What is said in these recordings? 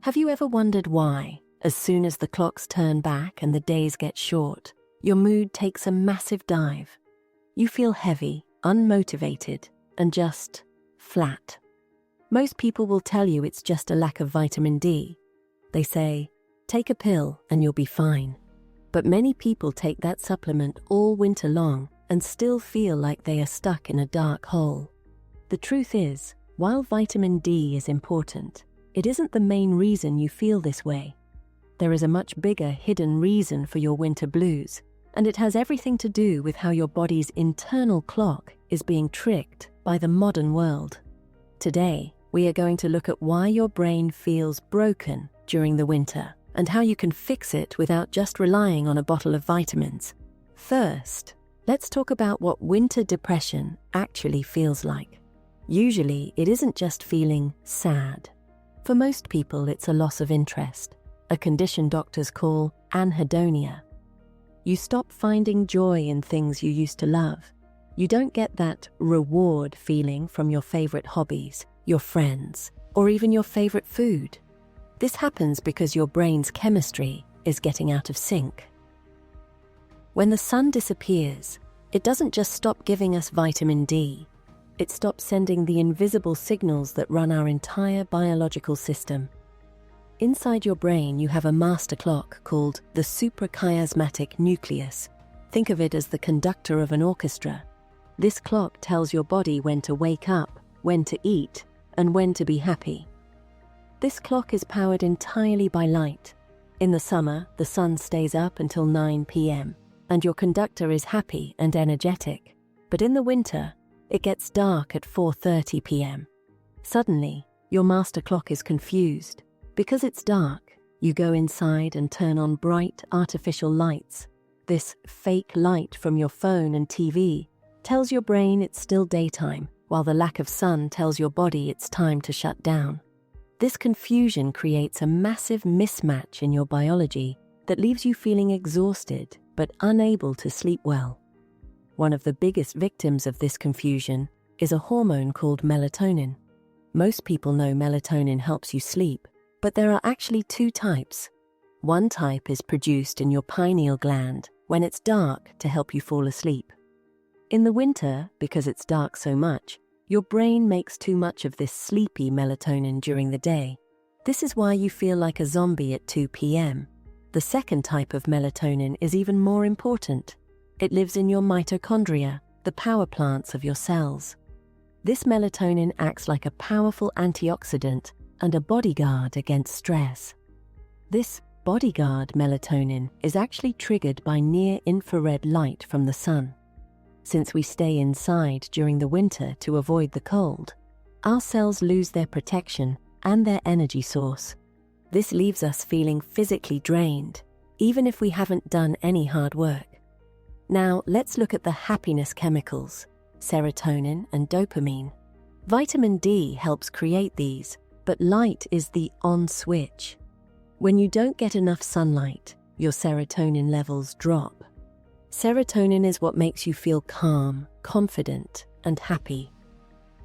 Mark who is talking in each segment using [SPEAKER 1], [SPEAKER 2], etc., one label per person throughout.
[SPEAKER 1] Have you ever wondered why, as soon as the clocks turn back and the days get short, your mood takes a massive dive? You feel heavy, unmotivated, and just flat. Most people will tell you it's just a lack of vitamin D. They say, take a pill and you'll be fine. But many people take that supplement all winter long and still feel like they are stuck in a dark hole. The truth is, while vitamin D is important, it isn't the main reason you feel this way. There is a much bigger hidden reason for your winter blues, and it has everything to do with how your body's internal clock is being tricked by the modern world. Today, we are going to look at why your brain feels broken during the winter and how you can fix it without just relying on a bottle of vitamins. First, let's talk about what winter depression actually feels like. Usually, it isn't just feeling sad. For most people, it's a loss of interest, a condition doctors call anhedonia. You stop finding joy in things you used to love. You don't get that reward feeling from your favorite hobbies, your friends, or even your favorite food. This happens because your brain's chemistry is getting out of sync. When the sun disappears, it doesn't just stop giving us vitamin D. It stops sending the invisible signals that run our entire biological system. Inside your brain, you have a master clock called the suprachiasmatic nucleus. Think of it as the conductor of an orchestra. This clock tells your body when to wake up, when to eat, and when to be happy. This clock is powered entirely by light. In the summer, the sun stays up until 9 p.m., and your conductor is happy and energetic. But in the winter, it gets dark at 4:30 p.m. Suddenly, your master clock is confused. Because it's dark, you go inside and turn on bright artificial lights. This fake light from your phone and TV tells your brain it's still daytime, while the lack of sun tells your body it's time to shut down. This confusion creates a massive mismatch in your biology that leaves you feeling exhausted but unable to sleep well. One of the biggest victims of this confusion is a hormone called melatonin. Most people know melatonin helps you sleep, but there are actually two types. One type is produced in your pineal gland when it's dark to help you fall asleep. In the winter, because it's dark so much, your brain makes too much of this sleepy melatonin during the day. This is why you feel like a zombie at 2 p.m. The second type of melatonin is even more important. It lives in your mitochondria, the power plants of your cells. This melatonin acts like a powerful antioxidant and a bodyguard against stress. This bodyguard melatonin is actually triggered by near-infrared light from the sun. Since we stay inside during the winter to avoid the cold, our cells lose their protection and their energy source. This leaves us feeling physically drained, even if we haven't done any hard work. Now, let's look at the happiness chemicals, serotonin and dopamine. Vitamin D helps create these, but light is the on switch. When you don't get enough sunlight, your serotonin levels drop. Serotonin is what makes you feel calm, confident, and happy.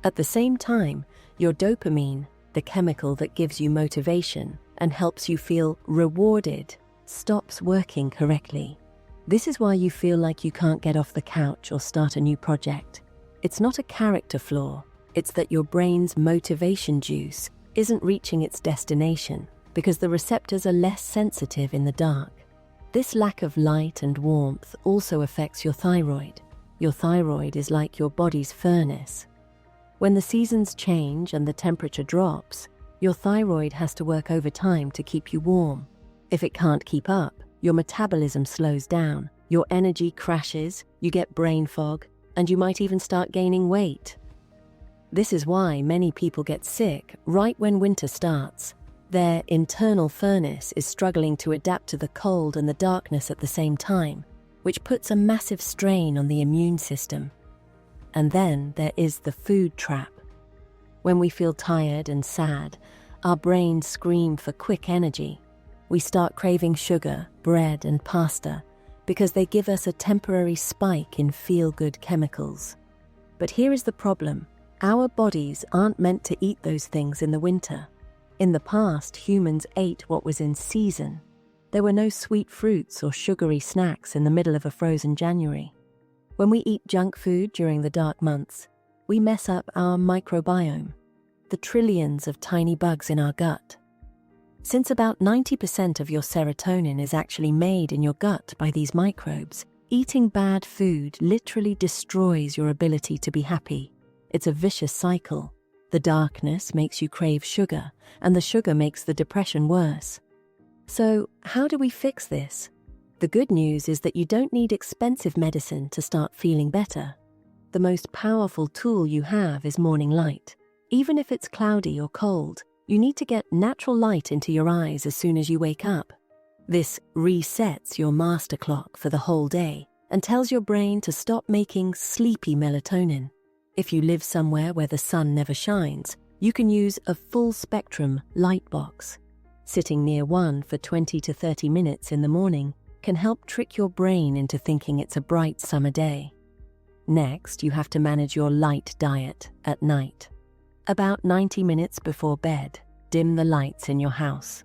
[SPEAKER 1] At the same time, your dopamine, the chemical that gives you motivation and helps you feel rewarded, stops working correctly. This is why you feel like you can't get off the couch or start a new project. It's not a character flaw, it's that your brain's motivation juice isn't reaching its destination because the receptors are less sensitive in the dark. This lack of light and warmth also affects your thyroid. Your thyroid is like your body's furnace. When the seasons change and the temperature drops, your thyroid has to work overtime to keep you warm. If it can't keep up, your metabolism slows down, your energy crashes, you get brain fog, and you might even start gaining weight. This is why many people get sick right when winter starts. Their internal furnace is struggling to adapt to the cold and the darkness at the same time, which puts a massive strain on the immune system. And then there is the food trap. When we feel tired and sad, our brains scream for quick energy. We start craving sugar, bread, and pasta because they give us a temporary spike in feel-good chemicals. But here is the problem. Our bodies aren't meant to eat those things in the winter. In the past, humans ate what was in season. There were no sweet fruits or sugary snacks in the middle of a frozen January. When we eat junk food during the dark months, we mess up our microbiome, the trillions of tiny bugs in our gut. Since about 90% of your serotonin is actually made in your gut by these microbes, eating bad food literally destroys your ability to be happy. It's a vicious cycle. The darkness makes you crave sugar, and the sugar makes the depression worse. So, how do we fix this? The good news is that you don't need expensive medicine to start feeling better. The most powerful tool you have is morning light. Even if it's cloudy or cold, you need to get natural light into your eyes as soon as you wake up. This resets your master clock for the whole day and tells your brain to stop making sleepy melatonin. If you live somewhere where the sun never shines, you can use a full-spectrum light box. Sitting near one for 20 to 30 minutes in the morning can help trick your brain into thinking it's a bright summer day. Next, you have to manage your light diet at night. About 90 minutes before bed, dim the lights in your house.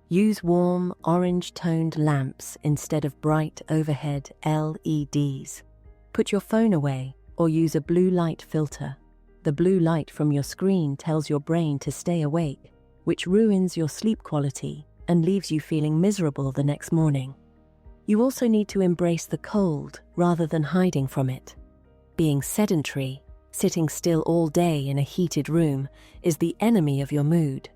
[SPEAKER 1] Use warm, orange-toned lamps instead of bright overhead LEDs. Put your phone away or use a blue light filter. The blue light from your screen tells your brain to stay awake, which ruins your sleep quality and leaves you feeling miserable the next morning. You also need to embrace the cold rather than hiding from it. Being sedentary, sitting still all day in a heated room, is the enemy of your mood.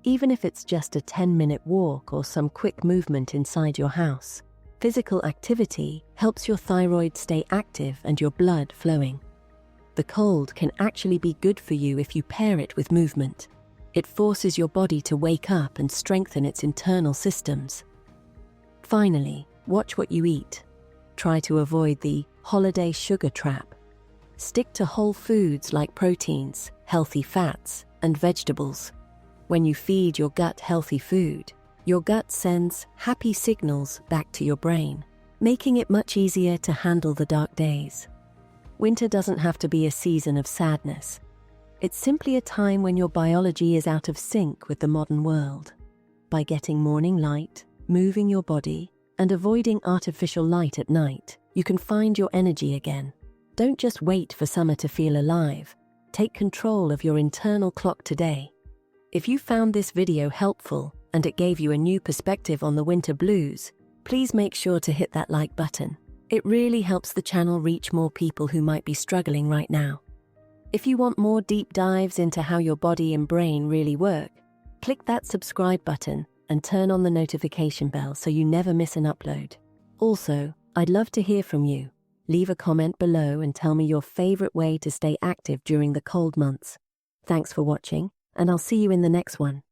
[SPEAKER 1] Even if it's just a 10-minute walk or some quick movement inside your house, physical activity helps your thyroid stay active and your blood flowing. The cold can actually be good for you if you pair it with movement. It forces your body to wake up and strengthen its internal systems. Finally, watch what you eat. Try to avoid the holiday sugar trap. Stick to whole foods like proteins, healthy fats, and vegetables. When you feed your gut healthy food, your gut sends happy signals back to your brain, making it much easier to handle the dark days. Winter doesn't have to be a season of sadness. It's simply a time when your biology is out of sync with the modern world. By getting morning light, moving your body, and avoiding artificial light at night, you can find your energy again. Don't just wait for summer to feel alive. Take control of your internal clock today. If you found this video helpful and it gave you a new perspective on the winter blues, please make sure to hit that like button. It really helps the channel reach more people who might be struggling right now. If you want more deep dives into how your body and brain really work, click that subscribe button and turn on the notification bell so you never miss an upload. Also, I'd love to hear from you. Leave a comment below and tell me your favorite way to stay active during the cold months. Thanks for watching, and I'll see you in the next one.